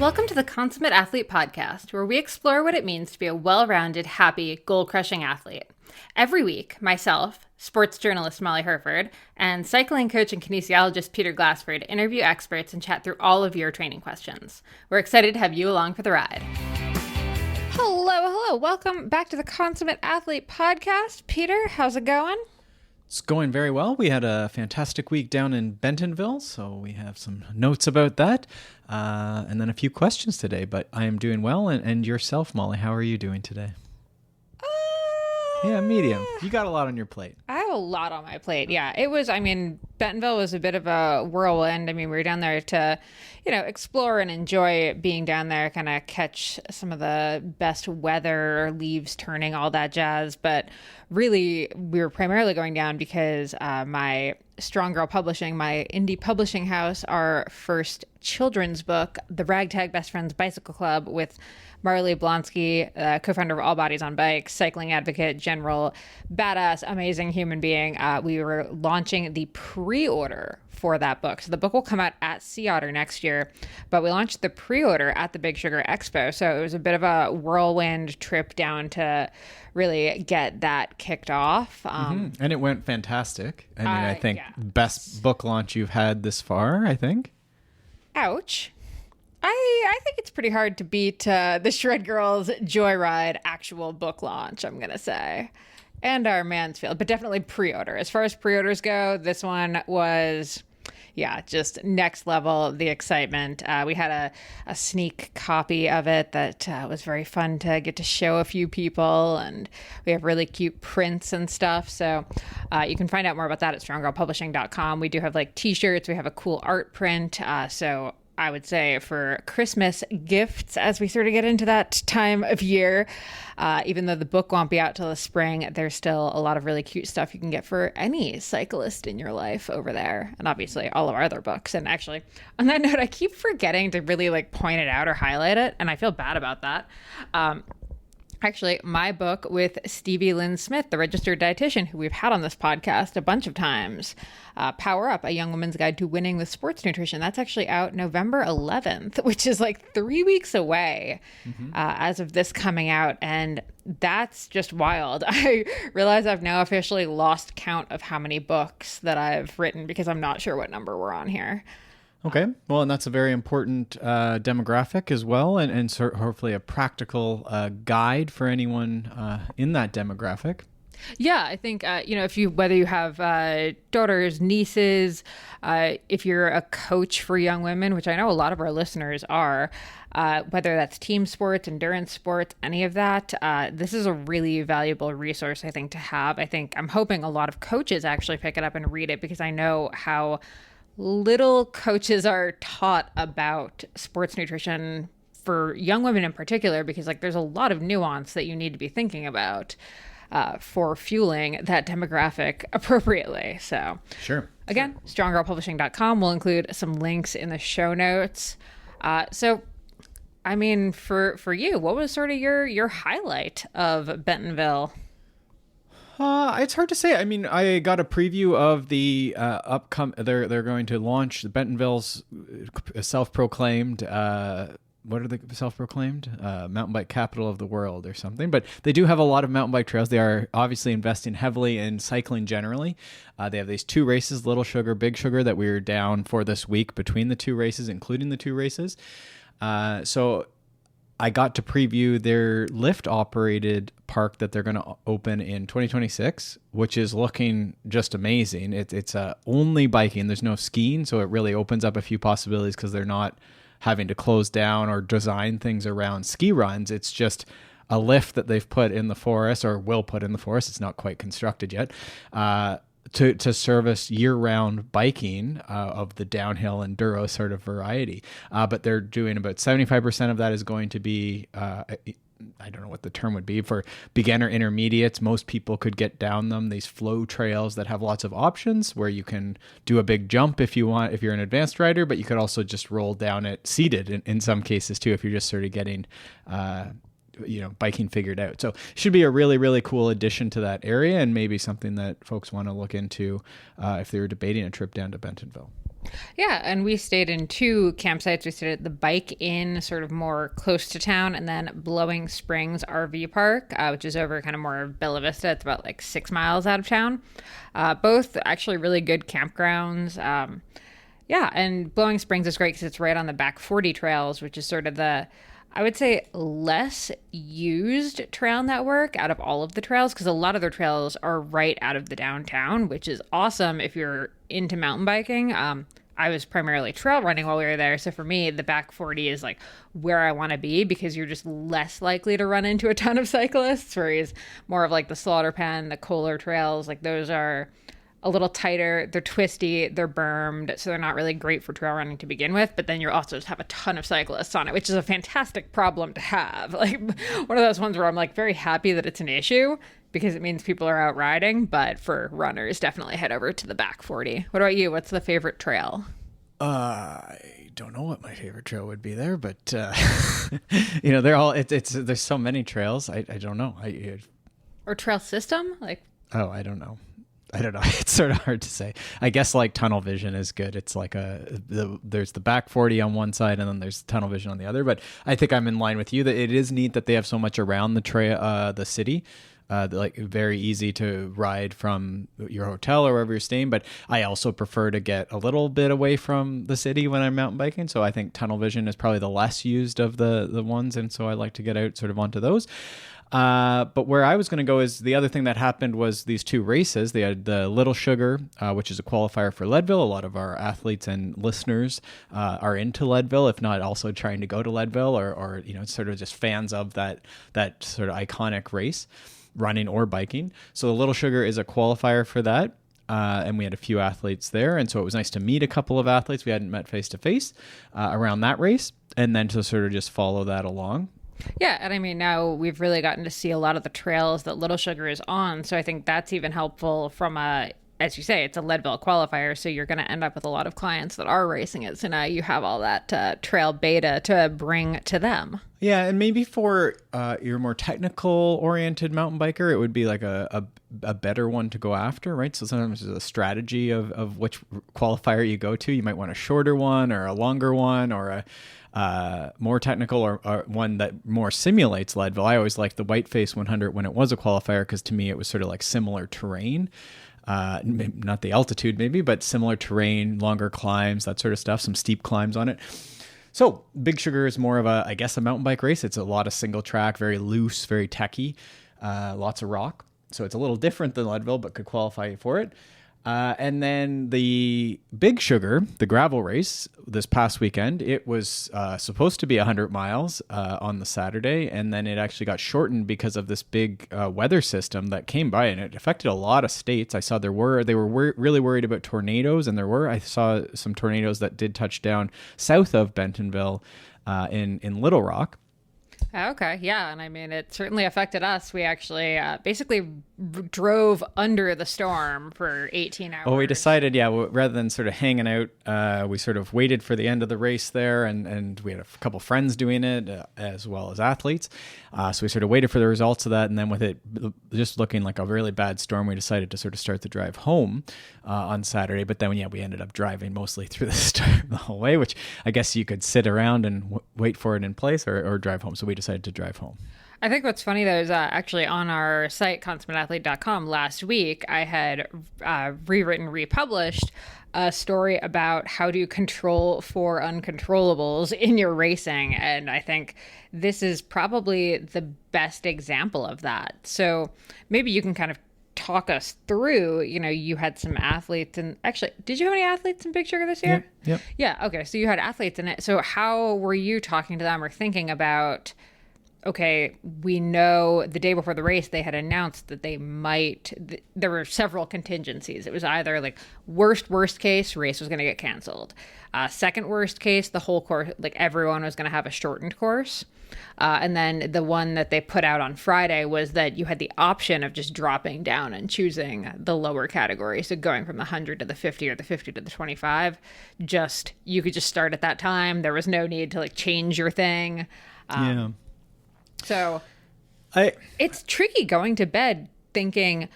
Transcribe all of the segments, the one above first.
Welcome to the Consummate Athlete Podcast, where we explore what it means to be a well-rounded, happy, goal-crushing athlete. Every week, myself, sports journalist Molly Herford, and cycling coach and kinesiologist Peter Glassford interview experts and chat through all of your training questions. We're excited to have you along for the ride. Hello. Welcome back to the Consummate Athlete Podcast. Peter, how's it going? It's going very well. We had a fantastic week down in Bentonville, so we have some notes about that, and then a few questions today, but I am doing well. And yourself, Molly, how are you doing today? Yeah, medium. You got a lot on your plate. I have a lot on my plate. Yeah, it was, Bentonville was a bit of a whirlwind. We were down there to, explore and enjoy being down there, kind of catch some of the best weather, leaves turning, all that jazz. But really, we were primarily going down because my Strong Girl Publishing, my indie publishing house, our first children's book, The Ragtag Best Friends Bicycle Club, with Marley Blonsky, co-founder of All Bodies on Bikes, cycling advocate, general, badass, amazing human being. We were launching the pre-order for that book. So the book will come out at Sea Otter next year, but we launched the pre-order at the Big Sugar Expo. So it was a bit of a whirlwind trip down to really get that kicked off. And it went fantastic. I think best book launch you've had this far, I think. Ouch. I think it's pretty hard to beat the Shred Girls Joyride actual book launch, I'm going to say. And our Mansfield, but definitely pre-order. As far as pre-orders go, this one was, just next level, the excitement. We had a sneak copy of it that was very fun to get to show a few people, and we have really cute prints and stuff. So you can find out more about that at stronggirlpublishing.com. We do have t-shirts. We have a cool art print. So I would say for Christmas gifts, as we sort of get into that time of year, even though the book won't be out till the spring, there's still a lot of really cute stuff you can get for any cyclist in your life over there. And obviously all of our other books. And actually, on that note, I keep forgetting to really point it out or highlight it, and I feel bad about that. Actually, my book with Stevie Lynn Smith, the registered dietitian who we've had on this podcast a bunch of times, Power Up, A Young Woman's Guide to Winning with Sports Nutrition. That's actually out November 11th, which is 3 weeks away as of this coming out. And that's just wild. I realize I've now officially lost count of how many books that I've written because I'm not sure what number we're on here. Okay. Well, and that's a very important demographic as well, and hopefully a practical guide for anyone in that demographic. Yeah, I think, whether you have daughters, nieces, if you're a coach for young women, which I know a lot of our listeners are, whether that's team sports, endurance sports, any of that, this is a really valuable resource, I think, to have. I'm hoping a lot of coaches actually pick it up and read it, because I know how little coaches are taught about sports nutrition for young women in particular, because there's a lot of nuance that you need to be thinking about for fueling that demographic appropriately. So sure. Again, stronggirlpublishing.com. We'll include some links in the show notes. For you, what was sort of your highlight of Bentonville? It's hard to say. I got a preview of the They're going to launch the Bentonville's self-proclaimed. What are they self-proclaimed? Mountain bike capital of the world or something. But they do have a lot of mountain bike trails. They are obviously investing heavily in cycling generally. They have these 2 races, Little Sugar, Big Sugar, that we were down for this week between the 2 races, including the 2 races. So I got to preview their lift-operated park that they're going to open in 2026, which is looking just amazing. It's only biking. There's no skiing, so it really opens up a few possibilities because they're not having to close down or design things around ski runs. It's just a lift that they've put in the forest, or will put in the forest. It's not quite constructed yet, to service year-round biking of the downhill enduro sort of variety. But they're doing about 75% of that is going to be, I don't know what the term would be, for beginner intermediates. Most people could get down them. These flow trails that have lots of options where you can do a big jump if you want, if you're an advanced rider, but you could also just roll down it seated in some cases too, if you're just sort of getting biking figured out. So should be a really, really cool addition to that area, and maybe something that folks want to look into if they were debating a trip down to Bentonville. Yeah, and we stayed in two campsites. We stayed at the Bike Inn, sort of more close to town, and then Blowing Springs RV Park, which is over kind of more of Bella Vista. It's about like 6 miles out of town. Both actually really good campgrounds. Yeah, and Blowing Springs is great because it's right on the back 40 trails, which is sort of the, I would say, less used trail network out of all of the trails, because a lot of their trails are right out of the downtown, which is awesome if you're into mountain biking. I was primarily trail running while we were there. So for me, the back 40 is like where I want to be, because you're just less likely to run into a ton of cyclists, whereas more of like the Slaughter Pen, the Kohler trails, like those are a little tighter, they're twisty, they're bermed, so they're not really great for trail running to begin with. But then you also just have a ton of cyclists on it, which is a fantastic problem to have. Like one of those ones where I'm like very happy that it's an issue, because it means people are out riding. But for runners, definitely head over to the back 40. What about you? What's the favorite trail? I don't know what my favorite trail would be there, but they're all there's so many trails. I don't know. Or trail system? I don't know. It's sort of hard to say. I guess like tunnel vision is good. It's like there's the back 40 on one side and then there's tunnel vision on the other. But I think I'm in line with you that it is neat that they have so much around the trail, the city. Like very easy to ride from your hotel or wherever you're staying. But I also prefer to get a little bit away from the city when I'm mountain biking. So I think tunnel vision is probably the less used of the ones. And so I like to get out sort of onto those. But where I was going to go is the other thing that happened was these two races. They had the Little Sugar, which is a qualifier for Leadville. A lot of our athletes and listeners are into Leadville, if not also trying to go to Leadville or sort of just fans of that sort of iconic race, running or biking. So the Little Sugar is a qualifier for that. And we had a few athletes there. And so it was nice to meet a couple of athletes we hadn't met face to face around that race, and then to sort of just follow that along. Yeah, and I mean, now we've really gotten to see a lot of the trails that Little Sugar is on, so I think that's even helpful from as you say, it's a Leadville qualifier, so you're going to end up with a lot of clients that are racing it, so now you have all that trail beta to bring to them. Yeah, and maybe for your more technical-oriented mountain biker, it would be like a better one to go after, right? So sometimes there's a strategy of which qualifier you go to. You might want a shorter one or a longer one or a more technical or one that more simulates Leadville. I always liked the Whiteface 100 when it was a qualifier, because to me it was sort of like similar terrain. Not the altitude maybe, but similar terrain, longer climbs, that sort of stuff, some steep climbs on it. So Big Sugar is more of a mountain bike race. It's a lot of single track, very loose, very techy, lots of rock. So it's a little different than Leadville, but could qualify you for it. And then the Big Sugar, the gravel race this past weekend, it was supposed to be 100 miles on the Saturday, and then it actually got shortened because of this big weather system that came by, and it affected a lot of states. I saw they were really worried about tornadoes, and I saw some tornadoes that did touch down south of Bentonville in Little Rock. Okay, yeah, and I mean, it certainly affected us. We actually basically drove under the storm for 18 hours. Well, we decided, rather than sort of hanging out, we sort of waited for the end of the race there, and we had a couple friends doing it as well as athletes. So we sort of waited for the results of that, and then with it just looking like a really bad storm, we decided to sort of start the drive home on Saturday. But then, we ended up driving mostly through the storm the whole way, which I guess you could sit around and wait for it in place or drive home. So we decided to drive home. I think what's funny, though, is actually on our site, consummateathlete.com, last week, I had republished a story about how to control for uncontrollables in your racing. And I think this is probably the best example of that. So maybe you can kind of talk us through, you had some athletes, and actually, did you have any athletes in Big Sugar this year? Yep. Yeah. Okay. So you had athletes in it. So how were you talking to them or thinking about, okay, we know the day before the race, they had announced that there were several contingencies. It was either like worst case, race was going to get canceled. Second worst case, the whole course, like everyone was going to have a shortened course. And then the one that they put out on Friday was that you had the option of just dropping down and choosing the lower category. So going from the 100 to the 50 or the 50 to the 25, you could just start at that time. There was no need to like change your thing. So it's tricky going to bed thinking,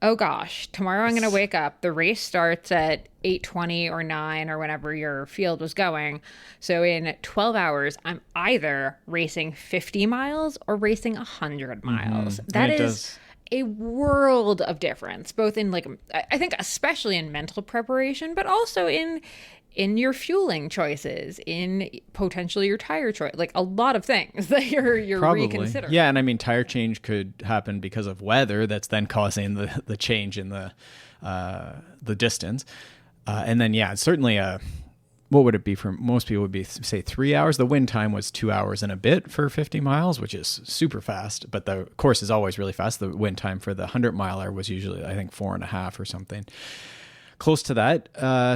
oh gosh, tomorrow I'm going to wake up. The race starts at 8:20 or 9 or whenever your field was going. So in 12 hours, I'm either racing 50 miles or racing 100 miles. That is a world of difference, both in like, I think especially in mental preparation, but also in your fueling choices, in potentially your tire choice, like a lot of things that you're reconsidering. Yeah, and I mean, tire change could happen because of weather that's then causing the change in the distance. And then, yeah, certainly what would it be for most people would be, say, 3 hours. The wind time was 2 hours and a bit for 50 miles, which is super fast. But the course is always really fast. The wind time for the 100 miler was usually, I think, 4.5 or something close to that.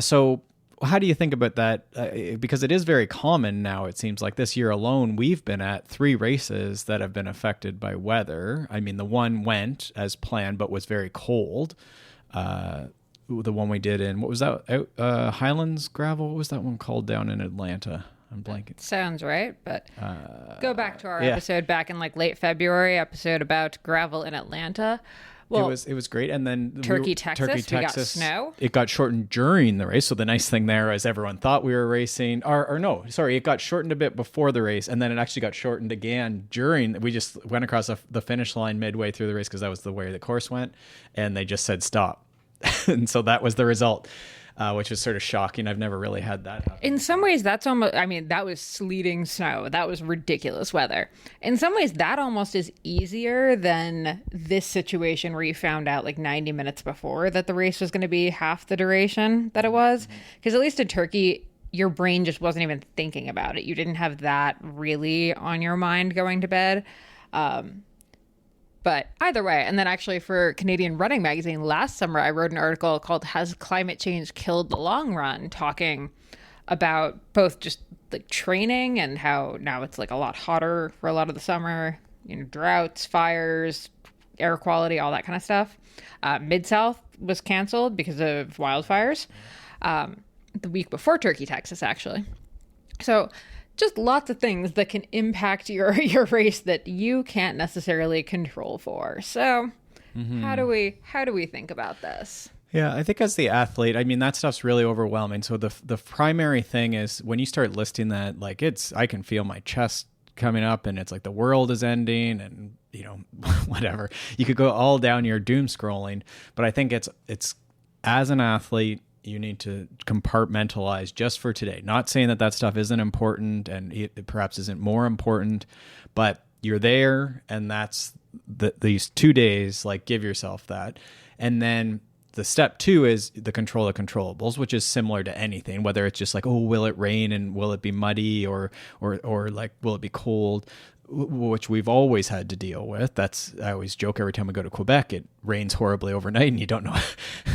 So how do you think about that? Because it is very common now, it seems like this year alone, we've been at 3 races that have been affected by weather. I mean, the one went as planned, but was very cold. The one we did in, what was that? Highlands Gravel? What was that one called down in Atlanta? I'm blanking. Sounds right, but go back to our episode back in like late February, episode about gravel in Atlanta. Well, it was great, and then Texas, we got snow. It got shortened during the race, so the nice thing there is everyone thought we were racing, or no, sorry, it got shortened a bit before the race, and then it actually got shortened again during. We just went across the finish line midway through the race because that was the way the course went, and they just said stop, and so that was the result. Which was sort of shocking. I've never really had that happen. In some ways, that's almost, I mean, that was sleeting snow. That was ridiculous weather. In some ways, that almost is easier than this situation where you found out like 90 minutes before that the race was going to be half the duration that it was. Because at least in Turkey, your brain just wasn't even thinking about it. You didn't have that really on your mind going to bed. But either way, and then actually for Canadian Running Magazine last summer, I wrote an article called "Has Climate Change Killed the Long Run?" talking about both just like training and how now it's like a lot hotter for a lot of the summer, you know, droughts, fires, air quality, all that kind of stuff. Mid-South was canceled because of wildfires the week before Turkey, Texas, actually. So just lots of things that can impact your race that you can't necessarily control for. So how do we think about this? Yeah, I think as the athlete, I mean, that stuff's really overwhelming. So the primary thing is when you start listing that, like I can feel my chest coming up and it's like the world is ending and, you know, whatever. You could go all down your doom scrolling, but I think it's as an athlete, you need to compartmentalize just for today. Not saying that stuff isn't important and it perhaps isn't more important, but you're there and that's these 2 days, like give yourself that. And then the step 2 is the control of controllables, which is similar to anything, whether it's just like, oh, will it rain and will it be muddy or like, will it be cold? Which we've always had to deal with. I always joke every time we go to Quebec, it rains horribly overnight and you don't know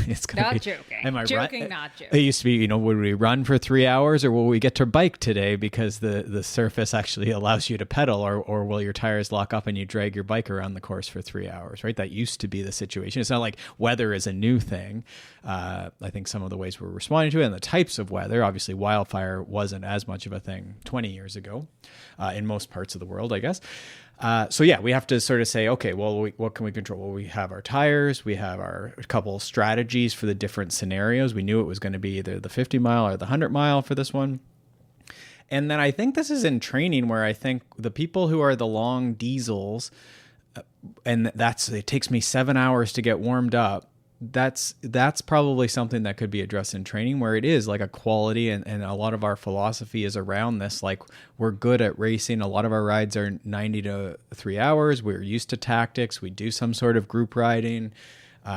it's going to be. Not joking. Am I joking, not joking. It used to be, you know, would we run for 3 hours or will we get to bike today because the surface actually allows you to pedal or will your tires lock up and you drag your bike around the course for 3 hours, right? That used to be the situation. It's not like weather is a new thing. I think some of the ways we're responding to it and the types of weather, obviously wildfire wasn't as much of a thing 20 years ago in most parts of the world, I guess. So yeah, we have to sort of say, okay, well, what can we control? Well, we have our tires, we have our couple strategies for the different scenarios. We knew it was going to be either the 50 mile or the 100 mile for this one. And then I think this is in training where I think the people who are the long diesels, and it takes me 7 hours to get warmed up. That's probably something that could be addressed in training where it is like a quality and a lot of our philosophy is around this. Like we're good at racing. A lot of our rides are 90 to 3 hours. We're used to tactics. We do some sort of group riding.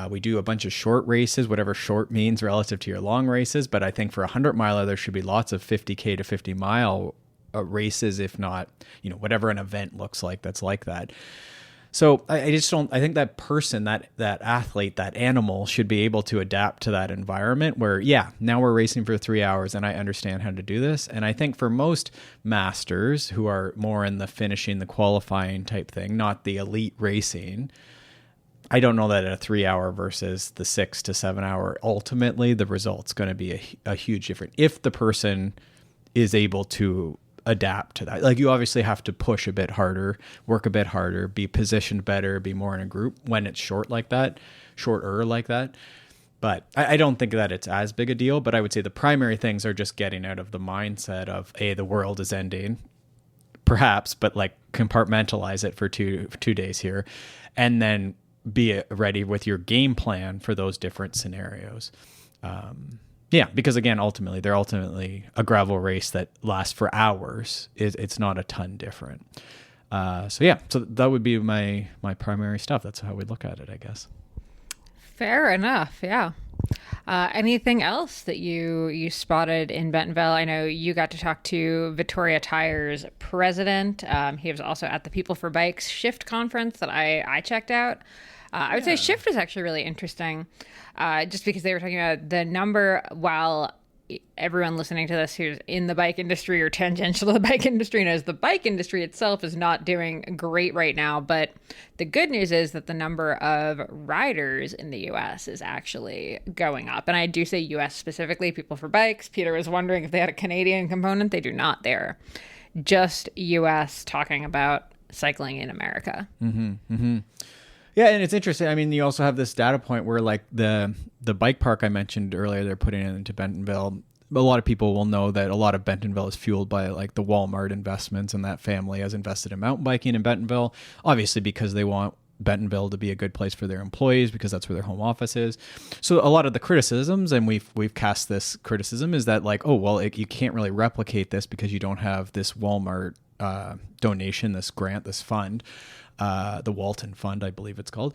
We do a bunch of short races, whatever short means relative to your long races. But I think for a 100 miler, there should be lots of 50K to 50 mile races, if not, you know, whatever an event looks like that's like that. So I think that person, that athlete, that animal should be able to adapt to that environment where, yeah, now we're racing for 3 hours and I understand how to do this. And I think for most masters who are more in the finishing, the qualifying type thing, not the elite racing, I don't know that a 3 hour versus the 6 to 7 hour, ultimately the result's going to be a huge difference. If the person is able to adapt to that. Like you obviously have to push a bit harder, work a bit harder, be positioned better, be more in a group when it's shorter like that. But I don't think that it's as big a deal, but I would say the primary things are just getting out of the mindset of, A, the world is ending, perhaps, but like compartmentalize it for two days here, and then be ready with your game plan for those different scenarios. Because again, they're ultimately a gravel race that lasts for hours. It's not a ton different. So that would be my primary stuff. That's how we look at it, I guess. Fair enough. Yeah. Anything else that you spotted in Bentonville? I know you got to talk to Vittoria Tire's president. He was also at the People for Bikes Shift conference that I checked out. I would say Shift was actually really interesting, just because they were talking about the number, while everyone listening to this who's in the bike industry or tangential to the bike industry knows the bike industry itself is not doing great right now. But the good news is that the number of riders in the U.S. is actually going up. And I do say U.S. specifically, People for Bikes. Peter was wondering if they had a Canadian component. They do not. They're just U.S. talking about cycling in America. Mm-hmm, mm-hmm. Yeah, and it's interesting. I mean, you also have this data point where, like, the bike park I mentioned earlier, they're putting it into Bentonville. A lot of people will know that a lot of Bentonville is fueled by, like, the Walmart investments, and that family has invested in mountain biking in Bentonville, obviously because they want Bentonville to be a good place for their employees, because that's where their home office is. So a lot of the criticisms, and we've cast this criticism, is that, like, you can't really replicate this because you don't have this Walmart donation, this grant, this fund. The Walton Fund, I believe it's called,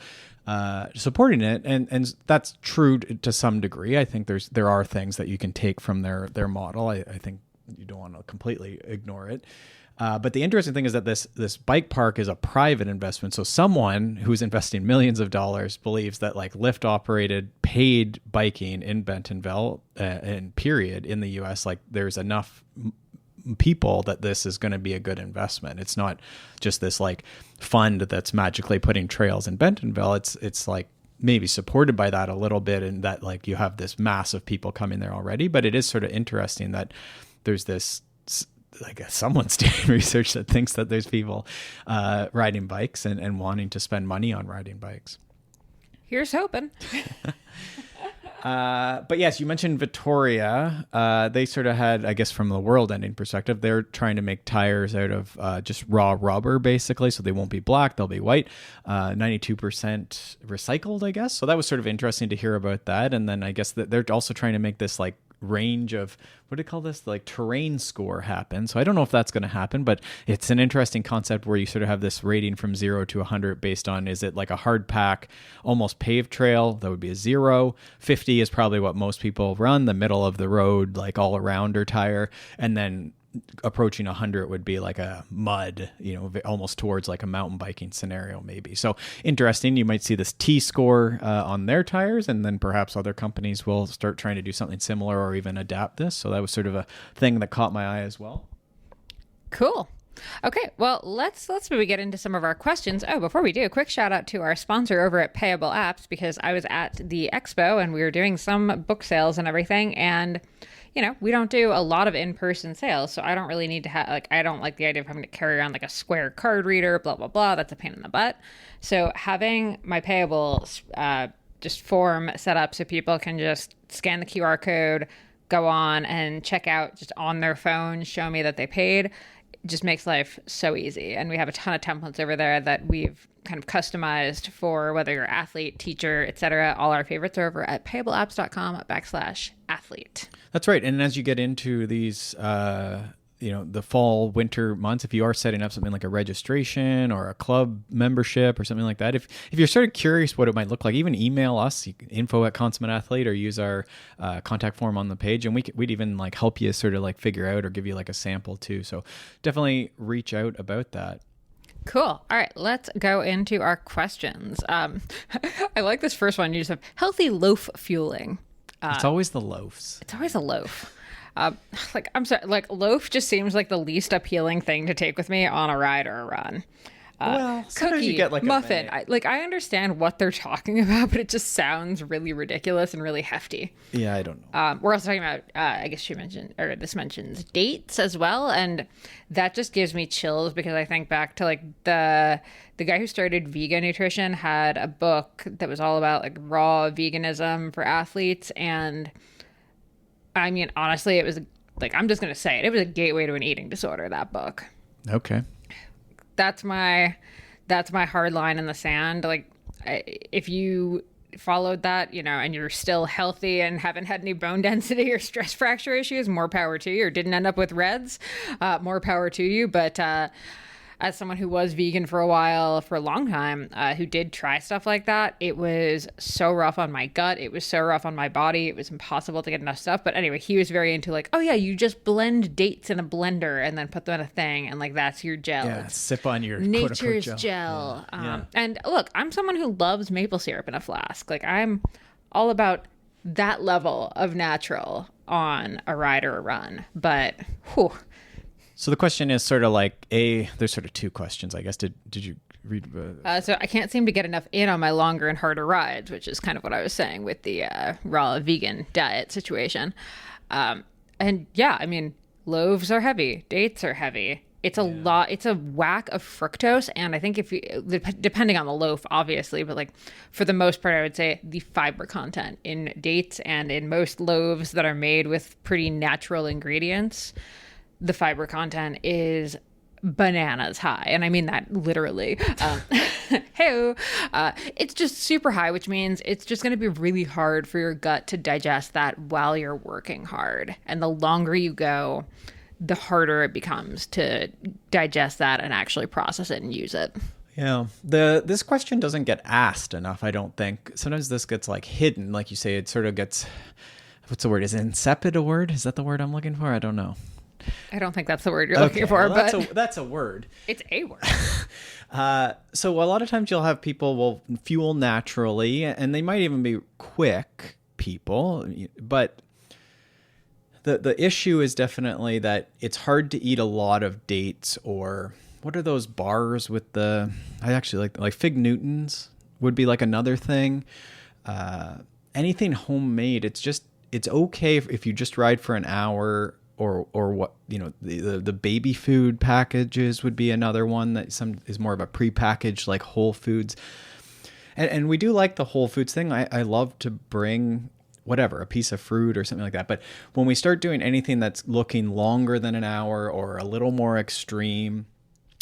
supporting it, and that's true to some degree. I think there are things that you can take from their model. I think you don't want to completely ignore it. But the interesting thing is that this bike park is a private investment. So someone who's investing millions of dollars believes that, like, Lyft operated paid biking in Bentonville and period in the U.S. Like, there's enough people that this is going to be a good investment. It's not just this, like, fund that's magically putting trails in Bentonville. It's like maybe supported by that a little bit, and that, like, you have this mass of people coming there already. But it is sort of interesting that there's this, like, someone's doing research that thinks that there's people riding bikes and wanting to spend money on riding bikes. Here's hoping. But yes, you mentioned Vittoria. They sort of had, I guess, from the world ending perspective, they're trying to make tires out of just raw rubber, basically. So they won't be black, they'll be white, 92% recycled, I guess. So that was sort of interesting to hear about that. And then I guess that they're also trying to make this, like, range of, what do you call this, like, terrain score happen. So I don't know if that's going to happen, but it's an interesting concept where you sort of have this rating from 0 to 100 based on, is it like a hard pack, almost paved trail? That would be a 0. 50 is probably what most people run, the middle of the road, like, all arounder tire. And then approaching 100 would be like a mud, almost towards like a mountain biking scenario maybe. So interesting. You might see this T-score on their tires, and then perhaps other companies will start trying to do something similar or even adapt this. So that was sort of a thing that caught my eye as well. Cool. Okay, well, let's maybe get into some of our questions. Oh, before we do, a quick shout out to our sponsor over at Payable Apps, because I was at the expo and we were doing some book sales and everything, and we don't do a lot of in-person sales, so I don't really need to have, like, I don't like the idea of having to carry around like a Square card reader, blah, blah, blah. That's a pain in the butt. So having my Payable just form set up so people can just scan the QR code, go on and check out just on their phone, show me that they paid, just makes life so easy. And we have a ton of templates over there that we've kind of customized for whether you're athlete, teacher, etc. All our favorites are over at payableapps.com/athlete. That's right. And as you get into these, the fall, winter months, if you are setting up something like a registration or a club membership or something like that, if you're sort of curious what it might look like, even email us, info@Consummate Athlete, or use our contact form on the page, and we'd even, like, help you sort of, like, figure out or give you, like, a sample too. So definitely reach out about that. Cool. All right, let's go into our questions. I like this first one. You just have healthy loaf fueling. It's always the loafs. It's always a loaf. I'm sorry, like, loaf just seems like the least appealing thing to take with me on a ride or a run. Well, sometimes cookie, you get like muffin. a I understand what they're talking about, but it just sounds really ridiculous and really hefty. Yeah, I don't know. We're also talking about, I guess this mentions dates as well. And that just gives me chills because I think back to like the guy who started vegan nutrition had a book that was all about like raw veganism for athletes. And I mean, honestly, it was like, I'm just going to say it. It was a gateway to an eating disorder, that book. Okay. That's my hard line in the sand. Like, if you followed that, and you're still healthy and haven't had any bone density or stress fracture issues, more power to you. Or didn't end up with REDS, more power to you. But as someone who was vegan for a long time, who did try stuff like that, it was so rough on my gut. It was so rough on my body. It was impossible to get enough stuff. But anyway, he was very into like, oh yeah, you just blend dates in a blender and then put them in a thing. And like, that's your gel. Yeah, sip on your nature's quote-unquote gel. Yeah. And look, I'm someone who loves maple syrup in a flask. Like I'm all about that level of natural on a ride or a run. But whew. So the question is sort of like there's sort of two questions, I guess. Did you read? So I can't seem to get enough in on my longer and harder rides, which is kind of what I was saying with the raw vegan diet situation. And yeah, I mean, loaves are heavy, dates are heavy. It's a lot. It's a whack of fructose. And I think depending on the loaf, obviously, but like for the most part, I would say the fiber content in dates and in most loaves that are made with pretty natural ingredients, the fiber content is bananas high. And I mean that literally. It's just super high, which means it's just going to be really hard for your gut to digest that while you're working hard. And the longer you go, the harder it becomes to digest that and actually process it and use it. Yeah. This question doesn't get asked enough, I don't think. Sometimes this gets like hidden. Like you say, it sort of gets, what's the word? Is insipid a word? Is that the word I'm looking for? I don't know. I don't think that's the word you're looking for, well, but that's a word. It's a word. So a lot of times you'll have people will fuel naturally, and they might even be quick people, but the issue is definitely that it's hard to eat a lot of dates, or what are those bars with I actually like Fig Newtons would be like another thing. Anything homemade, it's okay if you just ride for an hour. Or what, the baby food packages would be another one that is more of a prepackaged like Whole Foods. And we do like the Whole Foods thing. I love to bring a piece of fruit or something like that. But when we start doing anything that's looking longer than an hour or a little more extreme,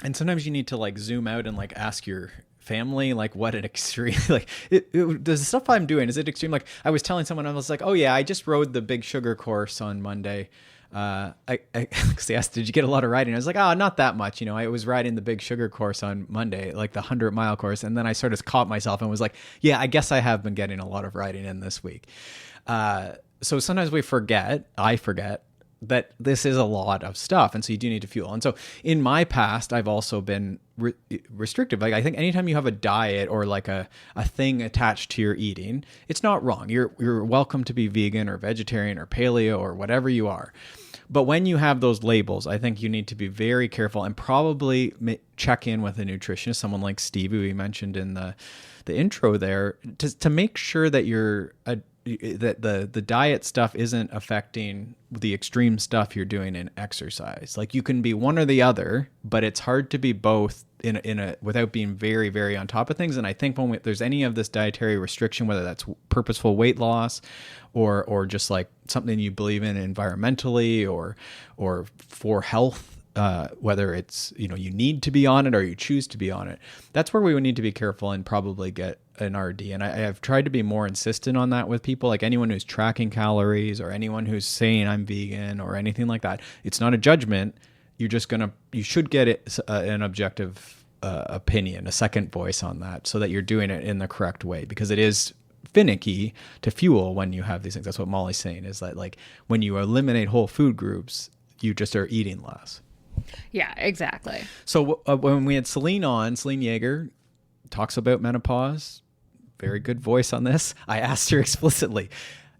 and sometimes you need to like zoom out and like ask your family like what an extreme like the stuff I'm doing, is it extreme? Like I was telling someone, I was like, oh yeah, I just rode the Big Sugar course on Monday. Because they asked, did you get a lot of riding? I was like, oh, not that much. I was riding the Big Sugar course on Monday, like the 100-mile course. And then I sort of caught myself and was like, yeah, I guess I have been getting a lot of riding in this week. So sometimes I forget that this is a lot of stuff. And so you do need to fuel. And so in my past, I've also been restrictive. Like I think anytime you have a diet or like a thing attached to your eating, it's not wrong. You're welcome to be vegan or vegetarian or paleo or whatever you are. But when you have those labels, I think you need to be very careful and probably check in with a nutritionist, someone like Steve, who we mentioned in the intro there, to make sure that that the diet stuff isn't affecting the extreme stuff you're doing in exercise. Like you can be one or the other, but it's hard to be both without being very, very on top of things. And I think when there's any of this dietary restriction, whether that's purposeful weight loss or just like something you believe in environmentally or for health, whether it's, you need to be on it or you choose to be on it, that's where we would need to be careful and probably get an RD. And I have tried to be more insistent on that with people, like anyone who's tracking calories or anyone who's saying I'm vegan or anything like that. It's not a judgment. You should get an objective opinion, a second voice on that, so that you're doing it in the correct way, because it is finicky to fuel when you have these things. That's what Molly's saying, is that like when you eliminate whole food groups, you just are eating less. Yeah, exactly. So when we had Celine Yeager talks about menopause, very good voice on this. I asked her explicitly,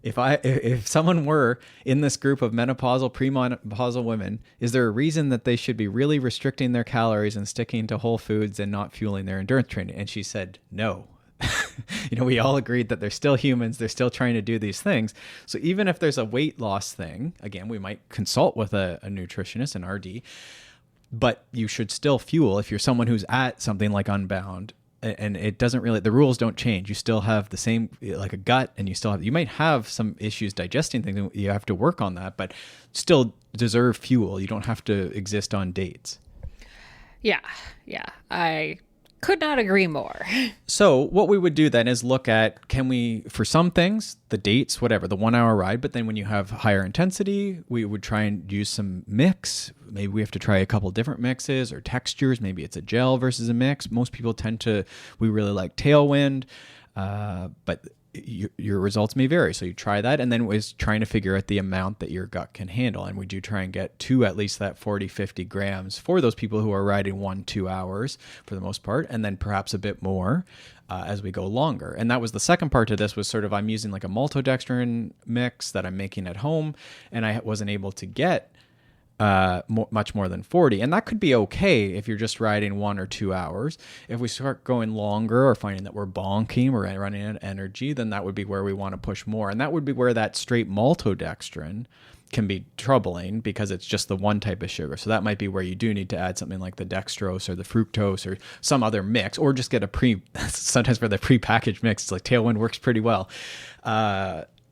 if someone were in this group of menopausal, premenopausal women, is there a reason that they should be really restricting their calories and sticking to whole foods and not fueling their endurance training? And she said, no. We all agreed that they're still humans. They're still trying to do these things. So even if there's a weight loss thing, again, we might consult with a nutritionist, an RD, but you should still fuel if you're someone who's at something like Unbound. And it doesn't really, the rules don't change. You still have the same, like a gut, and you might have some issues digesting things, and you have to work on that, but still deserve fuel. You don't have to exist on dates. Yeah. I could not agree more. So what we would do then is look at, for some things, the dates, whatever, the 1 hour ride, but then when you have higher intensity, we would try and use some mix. Maybe we have to try a couple different mixes or textures. Maybe it's a gel versus a mix. Most people we really like Tailwind, but your results may vary. So you try that, and then was trying to figure out the amount that your gut can handle. And we do try and get to at least that 40, 50 grams for those people who are riding 1-2 hours for the most part, and then perhaps a bit more as we go longer. And that was the second part to this, was sort of, I'm using like a maltodextrin mix that I'm making at home, and I wasn't able to get much more than 40. And that could be okay if you're just riding 1 or 2 hours. If we start going longer or finding that we're bonking or running out of energy, then that would be where we want to push more. And that would be where that straight maltodextrin can be troubling, because it's just the one type of sugar. So that might be where you do need to add something like the dextrose or the fructose or some other mix, or just get sometimes for the prepackaged mix, it's like Tailwind works pretty well.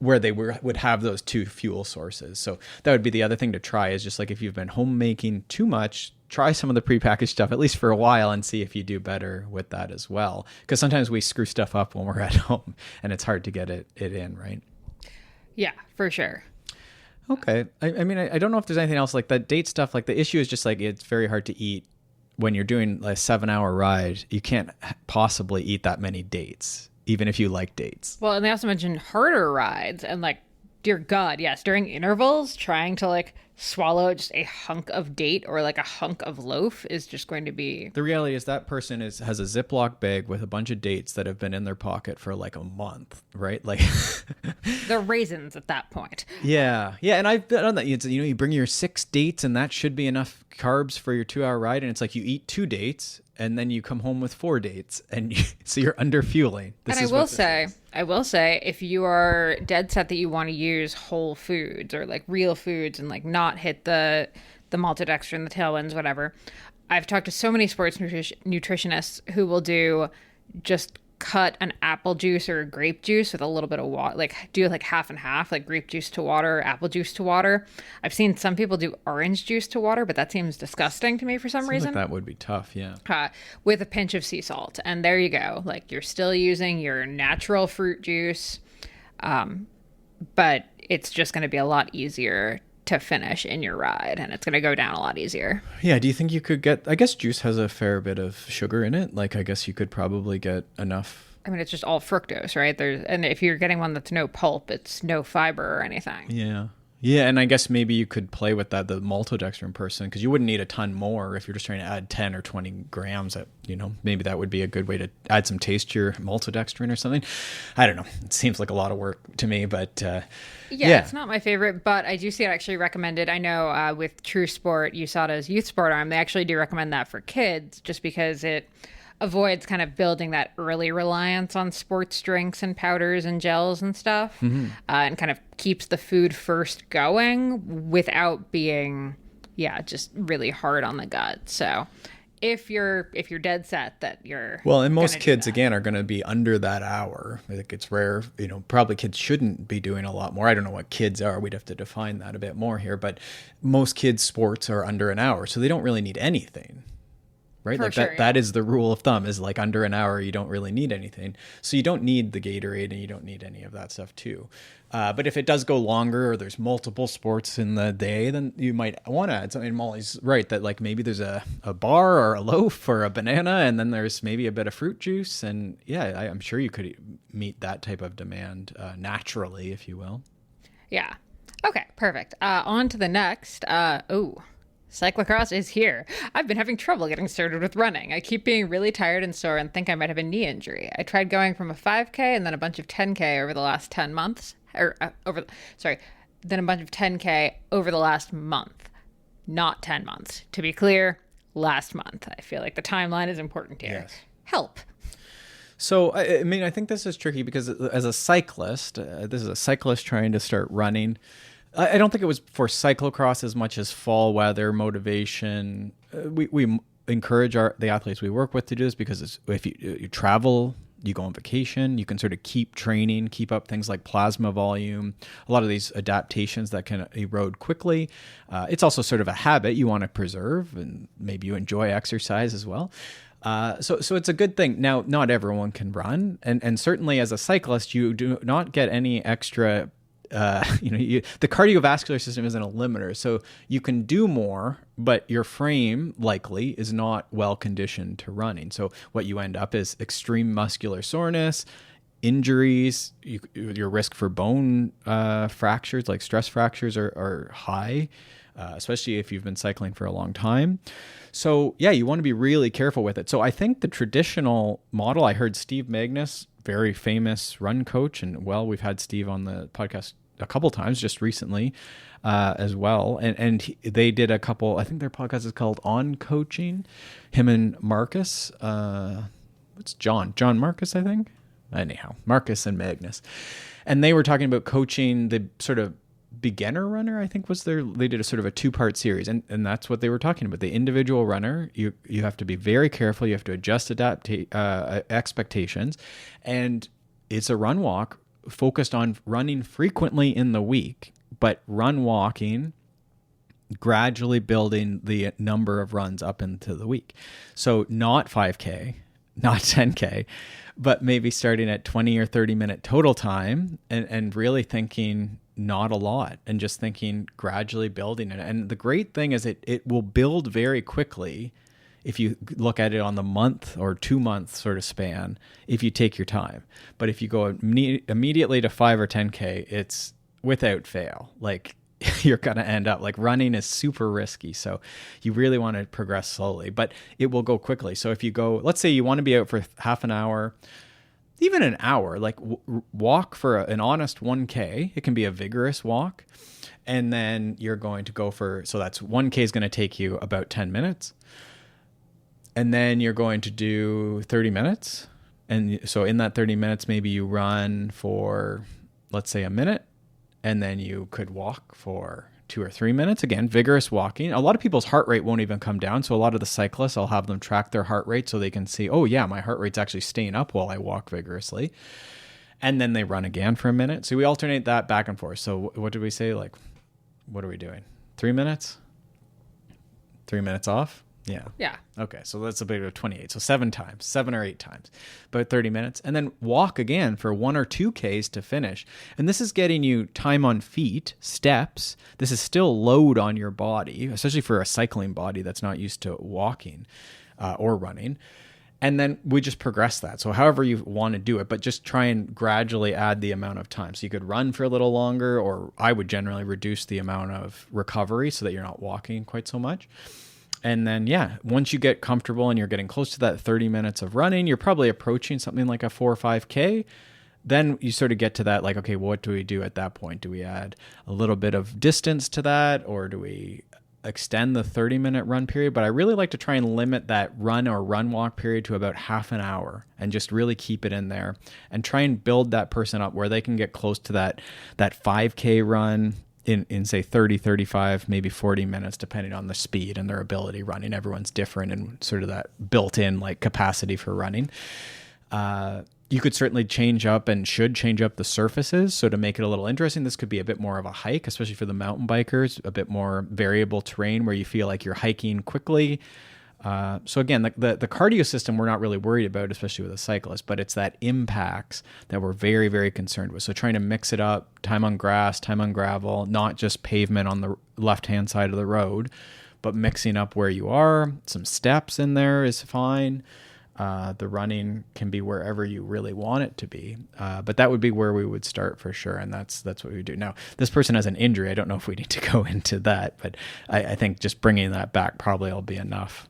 Where they would have those two fuel sources. So that would be the other thing to try, is just like, if you've been homemaking too much, try some of the prepackaged stuff, at least for a while, and see if you do better with that as well. Because sometimes we screw stuff up when we're at home, and it's hard to get it in, right? Yeah, for sure. Okay. I mean, I don't know if there's anything else like that date stuff. Like, the issue is just like, it's very hard to eat when you're doing a 7-hour ride. You can't possibly eat that many dates, even if you like dates. Well, and they also mentioned harder rides, and like, dear God, yes, during intervals, trying to like swallow just a hunk of date or like a hunk of loaf is just going to be... The reality is that person has a Ziploc bag with a bunch of dates that have been in their pocket for like a month, right? Like they're raisins at that point. Yeah. And I've done that. You bring your 6 dates, and that should be enough carbs for your 2-hour ride. And it's like, you eat 2 dates and then you come home with 4 dates, and so you're under fueling. And I will say, if you are dead set that you want to use whole foods or like real foods and like not hit the maltodextrin, the Tailwinds, whatever, I've talked to so many sports nutritionists who will do just cut an apple juice or a grape juice with a little bit of water, like do like half and half, like grape juice to water, apple juice to water. I've seen some people do orange juice to water, but that seems disgusting to me for some reason. Like that would be tough, yeah. With a pinch of sea salt. And there you go. Like, you're still using your natural fruit juice, but it's just going to be a lot easier to finish in your ride, and it's going to go down a lot easier. Yeah. Do you think you could I guess juice has a fair bit of sugar in it. Like, I guess you could probably get enough. I mean, it's just all fructose, right? And if you're getting one that's no pulp, it's no fiber or anything. Yeah. Yeah, and I guess maybe you could play with that, the maltodextrin person, because you wouldn't need a ton more if you're just trying to add 10 or 20 grams. Maybe that would be a good way to add some taste to your maltodextrin or something. I don't know. It seems like a lot of work to me, but yeah, it's not my favorite, but I do see it actually recommended. I know with True Sport, USADA's Youth Sport Arm, they actually do recommend that for kids, just because it avoids kind of building that early reliance on sports drinks and powders and gels and stuff, and kind of keeps the food first going without being, just really hard on the gut. So if you're dead set that you're... Well, and most kids, again, are going to be under that hour. I think it's rare, probably kids shouldn't be doing a lot more. I don't know what kids are. We'd have to define that a bit more here. But most kids' sports are under an hour, so they don't really need anything. Right? Like that is the rule of thumb, is like under an hour, you don't really need anything. So you don't need the Gatorade, and you don't need any of that stuff too. But if it does go longer, or there's multiple sports in the day, then you might want to add something. Molly's right, that like maybe there's a bar or a loaf or a banana, and then there's maybe a bit of fruit juice. And I'm sure you could meet that type of demand naturally, if you will. Yeah. Okay, perfect. On to the next. Cyclocross is here. I've been having trouble getting started with running. I keep being really tired and sore and think I might have a knee injury. I tried going from a 5K and then a bunch of 10K over the last 10 months. Then a bunch of 10K over the last month. Not 10 months. To be clear, last month. I feel like the timeline is important here. Yes. Help. So, I mean, I think this is tricky because as a cyclist, this is a cyclist trying to start running. I don't think it was for cyclocross as much as fall weather motivation. We encourage the athletes we work with to do this because if you travel, you go on vacation, you can sort of keep training, keep up things like plasma volume, a lot of these adaptations that can erode quickly. It's also sort of a habit you want to preserve, and maybe you enjoy exercise as well. So it's a good thing. Now, not everyone can run, and certainly as a cyclist, you do not get any extra. The cardiovascular system isn't a limiter, so you can do more, but your frame likely is not well conditioned to running. So what you end up is extreme muscular soreness, injuries, your risk for bone fractures, like stress fractures, are high, especially if you've been cycling for a long time. So yeah, you want to be really careful with it. So I think the traditional model, I heard Steve Magnus, very famous run coach, and we've had Steve on the podcast a couple times just recently as well. And they did a couple, I think their podcast is called On Coaching, him and Marcus, what's John Marcus, I think. Anyhow, Marcus and Magnus. And they were talking about coaching the sort of beginner runner, I think they did a sort of a 2-part series. And that's what they were talking about. The individual runner, you have to be very careful. You have to adjust expectations. And it's a run walk focused on running frequently in the week, but run walking, gradually building the number of runs up into the week. So not 5K, not 10K, but maybe starting at 20 or 30 minute total time and really thinking not a lot and just thinking gradually building it. And the great thing is it will build very quickly if you look at it on the month or 2 month sort of span, if you take your time. But if you go immediately to 5 or 10K, it's without fail. Like you're going to end up like running is super risky. So you really want to progress slowly, but it will go quickly. So if you go, let's say you want to be out for half an hour, even an hour, like walk for an honest 1K. It can be a vigorous walk. And then you're going to go so that's 1K is going to take you about 10 minutes. And then you're going to do 30 minutes. And so in that 30 minutes, maybe you run for, let's say, a minute. And then you could walk for 2 or 3 minutes. Again, vigorous walking. A lot of people's heart rate won't even come down. So a lot of the cyclists, I'll have them track their heart rate so they can see, oh yeah, my heart rate's actually staying up while I walk vigorously. And then they run again for a minute. So we alternate that back and forth. So what did we say? Like, what are we doing? 3 minutes? 3 minutes off? Yeah. Okay, so that's a bit of 28. So 7 or 8 times, about 30 minutes. And then walk again for 1 or 2Ks to finish. And this is getting you time on feet, steps. This is still load on your body, especially for a cycling body that's not used to walking or running. And then we just progress that. So however you want to do it, but just try and gradually add the amount of time. So you could run for a little longer, or I would generally reduce the amount of recovery so that you're not walking quite so much. And then, once you get comfortable and you're getting close to that 30 minutes of running, you're probably approaching something like a 4 or 5K. Then you sort of get to that, like, okay, what do we do at that point? Do we add a little bit of distance to that, or do we extend the 30-minute run period? But I really like to try and limit that run or run walk period to about half an hour and just really keep it in there and try and build that person up where they can get close to that 5K run in say 30, 35, maybe 40 minutes, depending on the speed and their ability running. Everyone's different and sort of that built-in like capacity for running. You could certainly change up and should change up the surfaces. So to make it a little interesting, this could be a bit more of a hike, especially for the mountain bikers, a bit more variable terrain where you feel like you're hiking quickly. So again, the cardio system we're not really worried about, especially with a cyclist, but it's that impacts that we're very, very concerned with. So trying to mix it up, time on grass, time on gravel, not just pavement on the left-hand side of the road, but mixing up where you are. Some steps in there is fine. The running can be wherever you really want it to be. But that would be where we would start for sure. And that's what we do. Now, this person has an injury. I don't know if we need to go into that, but I think just bringing that back probably will be enough.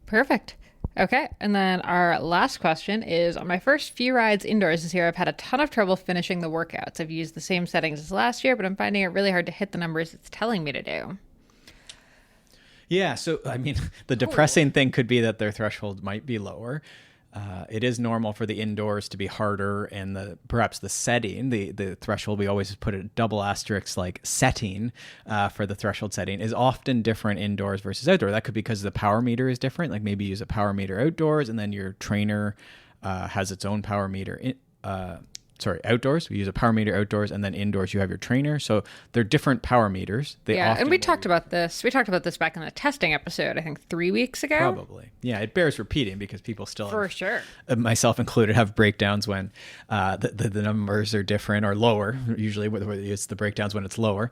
Perfect. Okay. And then our last question is, on my first few rides indoors this year, I've had a ton of trouble finishing the workouts. I've used the same settings as last year, but I'm finding it really hard to hit the numbers it's telling me to do. Yeah. So, I mean, the depressing thing could be that their threshold might be lower. It is normal for the indoors to be harder, and perhaps the setting, the threshold, we always put a double asterisk like setting for the threshold setting, is often different indoors versus outdoor. That could be because the power meter is different. Like maybe you use a power meter outdoors, and then your trainer has its own power meter outdoors. We use a power meter outdoors, and then indoors you have your trainer. So they're different power meters. And we talked about this. We talked about this back in the testing episode, I think 3 weeks ago. Probably. Yeah, it bears repeating because people still, for sure, myself included, have breakdowns when the numbers are different or lower. Usually it's the breakdowns when it's lower.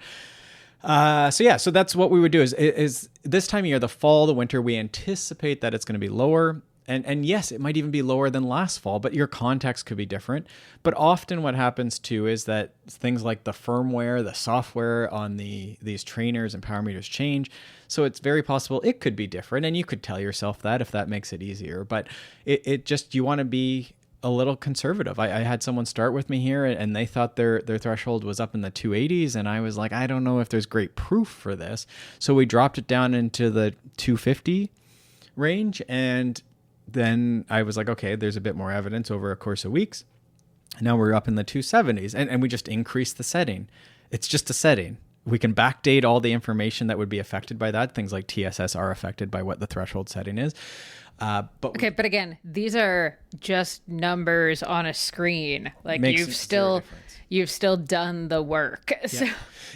So that's what we would do is this time of year, the fall, the winter, we anticipate that it's going to be lower. And yes, it might even be lower than last fall, but your context could be different. But often what happens too is that things like the firmware, the software on these trainers and power meters change. So it's very possible it could be different. And you could tell yourself that if that makes it easier. But you want to be a little conservative. I had someone start with me here and they thought their threshold was up in the 280s. And I was like, I don't know if there's great proof for this. So we dropped it down into the 250 range, and then I was like, okay, there's a bit more evidence over a course of weeks. Now we're up in the 270s, and we just increased the setting. It's just a setting. We can backdate all the information that would be affected by that. Things like TSS are affected by what the threshold setting is. But again, these are just numbers on a screen. Like you've still done the work. Yeah. So.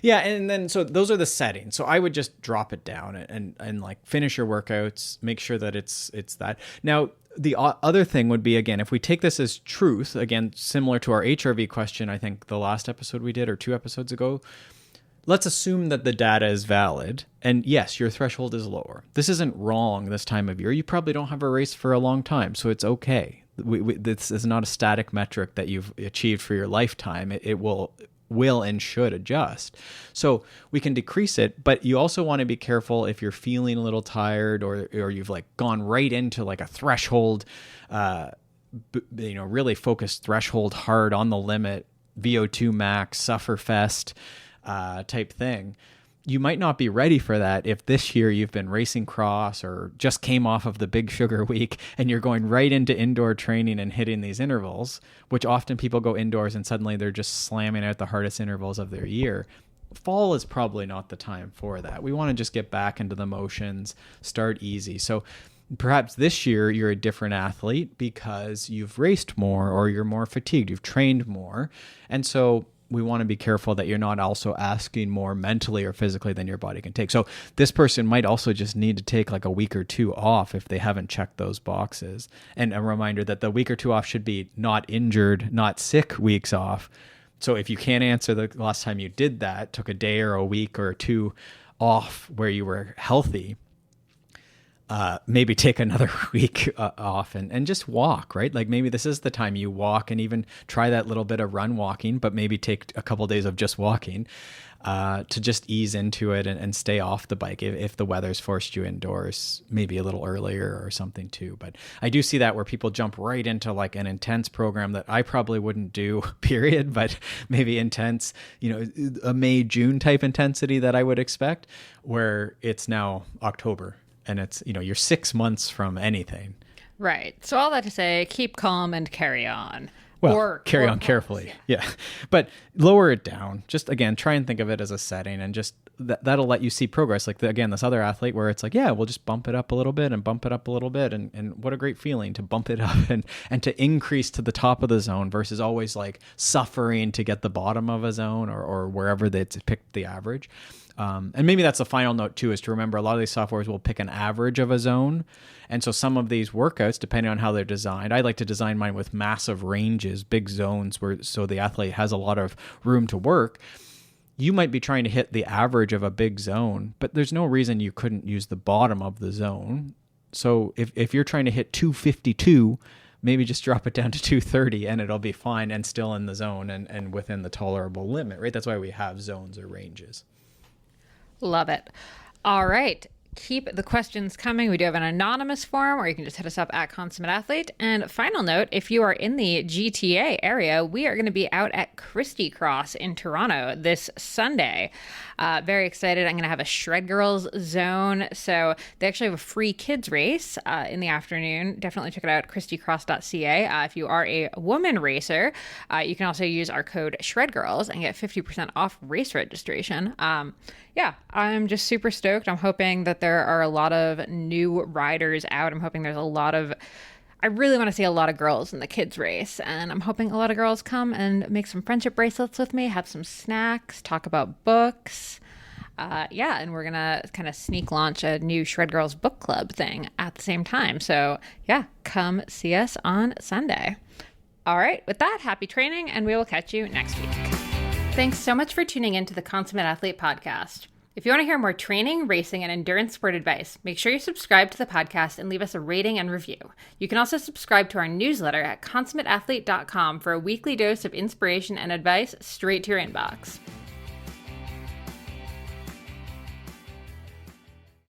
Yeah, and then so those are the settings. So I would just drop it down and like finish your workouts, make sure that it's that. Now, the other thing would be, again, if we take this as truth, again, similar to our HRV question, I think the last episode we did or 2 episodes ago, let's assume that the data is valid. And yes, your threshold is lower. This isn't wrong this time of year. You probably don't have a race for a long time, so it's okay. This is not a static metric that you've achieved for your lifetime. It will and should adjust. So we can decrease it, but you also want to be careful if you're feeling a little tired or you've like gone right into like a threshold, really focused threshold, hard on the limit, VO2 max, sufferfest type thing. You might not be ready for that if this year you've been racing cross or just came off of the big sugar week and you're going right into indoor training and hitting these intervals, which often people go indoors and suddenly they're just slamming out the hardest intervals of their year. Fall is probably not the time for that. We want to just get back into the motions, start easy. So perhaps this year you're a different athlete because you've raced more or you're more fatigued, you've trained more. And so we want to be careful that you're not also asking more mentally or physically than your body can take. So this person might also just need to take like a week or 2 off if they haven't checked those boxes. And a reminder that the week or 2 off should be not injured, not sick weeks off. So if you can't answer the last time you did that, took a day or a week or 2 off where you were healthy, maybe take another week off and just walk, right? Like maybe this is the time you walk and even try that little bit of run walking, but maybe take a couple of days of just walking to just ease into it and stay off the bike if the weather's forced you indoors, maybe a little earlier or something too. But I do see that where people jump right into like an intense program that I probably wouldn't do, period, but maybe intense, a May, June type intensity that I would expect, where it's now October. And it's, you're 6 months from anything. Right. So all that to say, keep calm and carry on. Well, carry on carefully. Yeah. But lower it down. Just, again, try and think of it as a setting and just that'll let you see progress. Like, again, this other athlete where it's like, yeah, we'll just bump it up a little bit and bump it up a little bit. And what a great feeling to bump it up and to increase to the top of the zone versus always like suffering to get the bottom of a zone or wherever that's picked the average. And maybe that's the final note too, is to remember a lot of these softwares will pick an average of a zone. And so some of these workouts, depending on how they're designed, I like to design mine with massive ranges, big zones so the athlete has a lot of room to work. You might be trying to hit the average of a big zone, but there's no reason you couldn't use the bottom of the zone So if you're trying to hit 252, maybe just drop it down to 230 and it'll be fine and still in the zone and within the tolerable limit, right? That's why we have zones or ranges. Love it. All right. Keep the questions coming. We do have an anonymous form, or you can just hit us up at Consummate Athlete. And final note, if you are in the GTA area, we are going to be out at Christie Cross in Toronto this Sunday. Very excited. I'm going to have a Shred Girls zone. So they actually have a free kids race in the afternoon. Definitely check it out, christiecross.ca. If you are a woman racer, you can also use our code SHREDGIRLS and get 50% off race registration. Yeah, I'm just super stoked. I'm hoping that there are a lot of new riders out. I'm hoping there's I really want to see a lot of girls in the kids race. And I'm hoping a lot of girls come and make some friendship bracelets with me, have some snacks, talk about books. And we're going to kind of sneak launch a new Shred Girls book club thing at the same time. So yeah, come see us on Sunday. All right, with that, happy training, and we will catch you next week. Thanks so much for tuning in to the Consummate Athlete Podcast. If you want to hear more training, racing, and endurance sport advice, make sure you subscribe to the podcast and leave us a rating and review. You can also subscribe to our newsletter at consummateathlete.com for a weekly dose of inspiration and advice straight to your inbox.